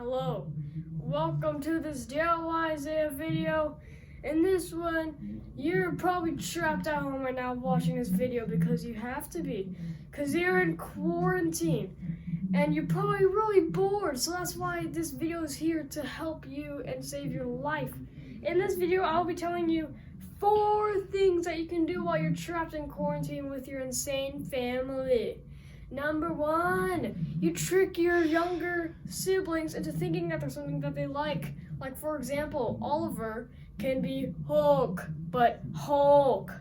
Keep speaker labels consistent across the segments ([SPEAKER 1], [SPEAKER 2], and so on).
[SPEAKER 1] Hello, welcome to this DIY Isaiah video. In this one, you're probably trapped at home right now watching this video because you have to be. Because you're in quarantine and you're probably really bored, so that's why this video is here to help you and save your life. In this video, I'll be telling you 4 things that you can do while you're trapped in quarantine with your insane family. Number 1, you trick your younger siblings into thinking that there's something that they like. Like, for example, Oliver can be Hulk, but Hulk.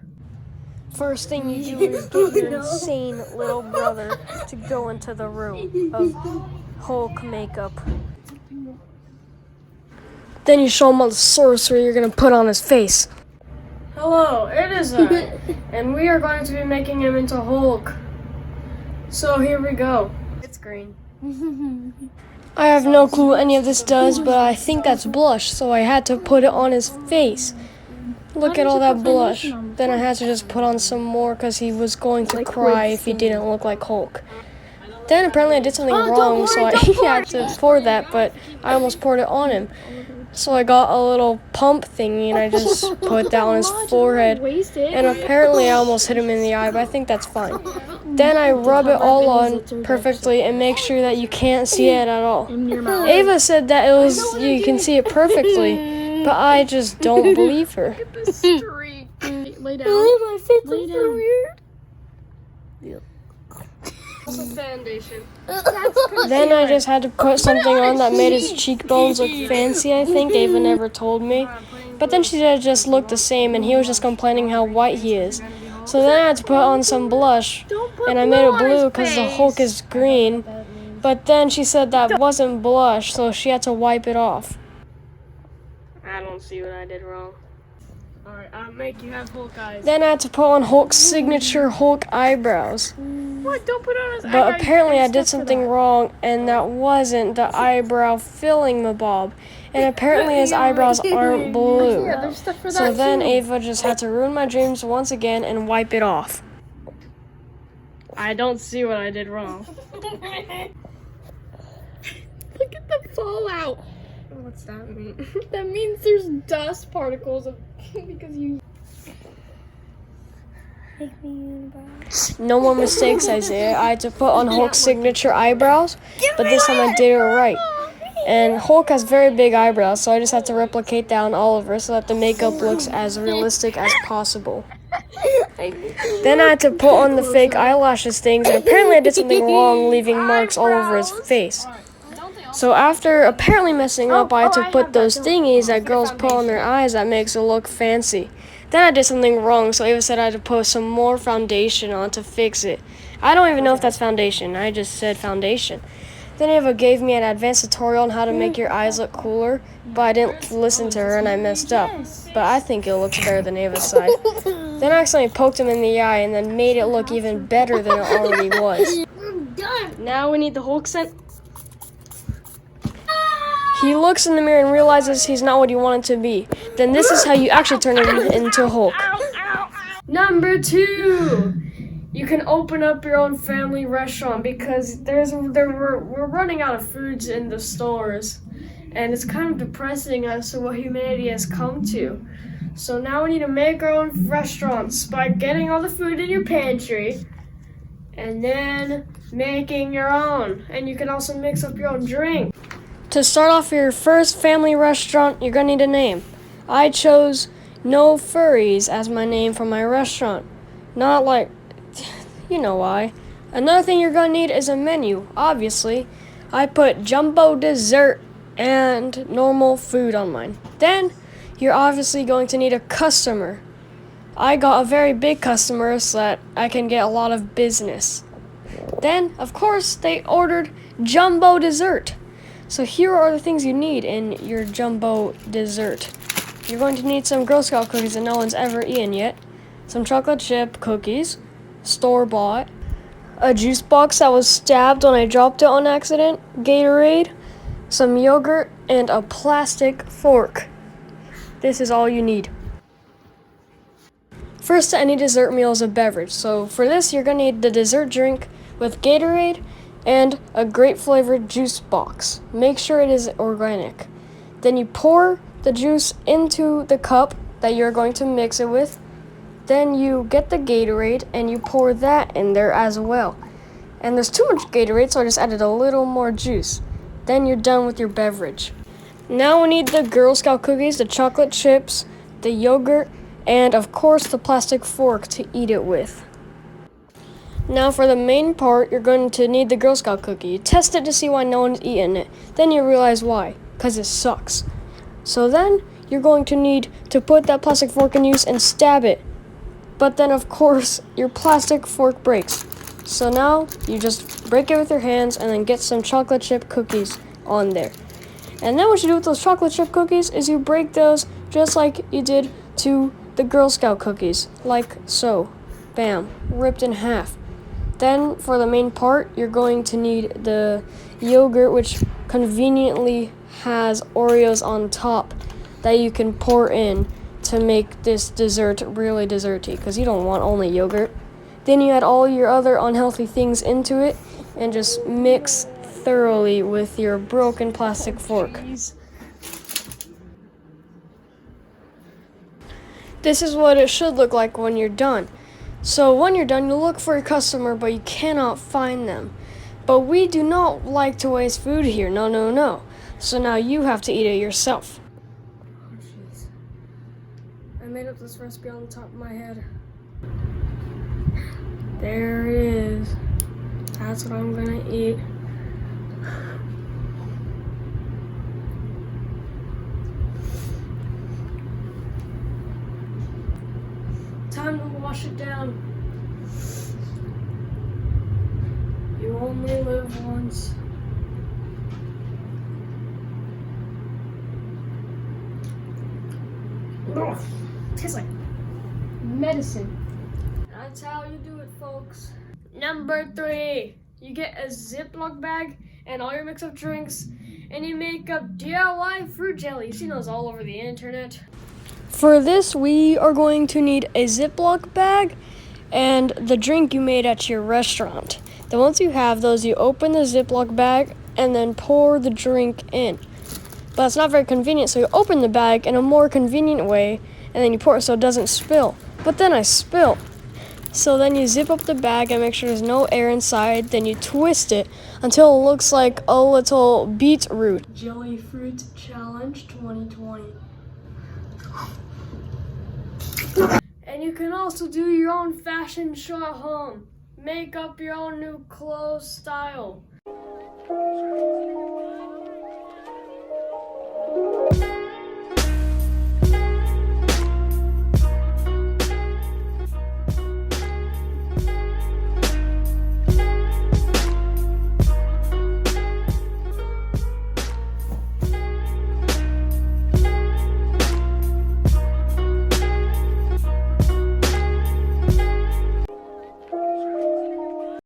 [SPEAKER 2] First thing you do is get your insane little brother to go into the room of Hulk makeup. Then you show him all the sorcery you're gonna put on his face.
[SPEAKER 1] Hello, it is I, and we are going to be making him into Hulk. So here we go. It's green.
[SPEAKER 2] I have no clue what any of this does, but I think that's blush, so I had to put it on his face. Look at all that blush. Then I had to just put on some more because he was going to cry if he didn't look like Hulk. Then apparently I did something wrong, so I had to pour that, but I almost poured it on him. So I got a little pump thingy and I just put that on his forehead. And apparently I almost hit him in the eye, but I think that's fine. Then I rub it all on perfectly and make sure that you can't see it at all. Ava said that you can see it perfectly, but I just don't believe her.
[SPEAKER 1] Lay down.
[SPEAKER 2] My face is so weird.
[SPEAKER 1] Foundation.
[SPEAKER 2] Then I just had to put something on that made his cheekbones look fancy, I think. Ava never told me. But then she said it just looked the same, and he was just complaining how white he is. So then I had to put on some blush, and I made it blue because the Hulk is green. But then she said that wasn't blush, so she had to wipe it off.
[SPEAKER 1] I don't see what I did wrong. Alright, I'll make you have Hulk eyes.
[SPEAKER 2] Then I had to put on Hulk's signature Hulk eyebrows.
[SPEAKER 1] What? Don't put on his eyebrows.
[SPEAKER 2] But apparently I did something wrong, and that wasn't the eyebrow filling the bob. And apparently his eyebrows aren't blue. So then Ava just had to ruin my dreams once again and wipe it off.
[SPEAKER 1] I don't see what I did wrong.
[SPEAKER 3] Look at the fallout.
[SPEAKER 1] What's that mean?
[SPEAKER 3] That means there's dust particles because you.
[SPEAKER 2] No more mistakes, Isaiah. I had to put on Hulk's signature eyebrows, but this time I did it right. And Hulk has very big eyebrows, so I just had to replicate that on Oliver so that the makeup looks as realistic as possible. Then I had to put on the fake eyelashes things, and apparently I did something wrong, leaving marks all over his face. So after apparently messing up, I had to put those thingies that girls put on their eyes that makes it look fancy. Then I did something wrong, so Ava said I had to put some more foundation on to fix it. I don't even know if that's foundation, I just said foundation. Then Ava gave me an advanced tutorial on how to make your eyes look cooler, but I didn't listen to her and I messed up. But I think it looks better than Ava's side. Then I accidentally poked him in the eye and then made it look even better than it already was.
[SPEAKER 1] Now we need the Hulk scent.
[SPEAKER 2] He looks in the mirror and realizes he's not what he wanted to be. Then this is how you actually turn him into Hulk.
[SPEAKER 1] Number 2, you can open up your own family restaurant because we're running out of foods in the stores, and it's kind of depressing as to what humanity has come to. So now we need to make our own restaurants by getting all the food in your pantry and then making your own. And you can also mix up your own drink.
[SPEAKER 2] To start off your first family restaurant, you're gonna need a name. I chose No Furries as my name for my restaurant. Not like, you know why. Another thing you're gonna need is a menu, obviously. I put jumbo dessert and normal food on mine. Then, you're obviously going to need a customer. I got a very big customer so that I can get a lot of business. Then, of course, they ordered jumbo dessert. So here are the things you need in your jumbo dessert. You're going to need some Girl Scout cookies that no one's ever eaten yet, some chocolate chip cookies, store-bought, a juice box that was stabbed when I dropped it on accident, Gatorade, some yogurt, and a plastic fork. This is all you need. First to any dessert meal is a beverage. So for this, you're going to need the dessert drink with Gatorade and a grape flavored juice box. Make sure it is organic. Then you pour the juice into the cup that you're going to mix it with. Then you get the Gatorade and you pour that in there as well. And there's too much Gatorade, so I just added a little more juice. Then you're done with your beverage. Now we need the Girl Scout cookies, the chocolate chips, the yogurt, and of course the plastic fork to eat it with. Now for the main part, you're going to need the Girl Scout cookie. You test it to see why no one's eating it. Then you realize why, because it sucks. So then you're going to need to put that plastic fork in use and stab it. But then of course your plastic fork breaks. So now you just break it with your hands and then get some chocolate chip cookies on there. And then what you do with those chocolate chip cookies is you break those just like you did to the Girl Scout cookies, like so. Bam, ripped in half. Then for the main part, you're going to need the yogurt, which conveniently has Oreos on top that you can pour in to make this dessert really desserty, because you don't want only yogurt. Then you add all your other unhealthy things into it and just mix thoroughly with your broken plastic fork. This is what it should look like when you're done. So when you're done, you look for your customer, but you cannot find them. But we do not like to waste food here, no. So now you have to eat it yourself.
[SPEAKER 1] Oh, jeez. I made up this recipe on the top of my head. There it is. That's what I'm gonna eat. Time to wash it down. You only live once. Ugh, tastes like medicine. That's how you do it, folks. Number 3, you get a Ziploc bag and all your mix-up drinks, and you make up DIY fruit jelly. You've seen those all over the internet.
[SPEAKER 2] For this, we are going to need a Ziploc bag and the drink you made at your restaurant. Then once you have those, you open the Ziploc bag and then pour the drink in. But it's not very convenient, so you open the bag in a more convenient way and then you pour it so it doesn't spill. But then I spilled. So then you zip up the bag and make sure there's no air inside. Then you twist it until it looks like a little beetroot.
[SPEAKER 1] Jelly Fruit Challenge 2020. And you can also do your own fashion show at home. Make up your own new clothes style.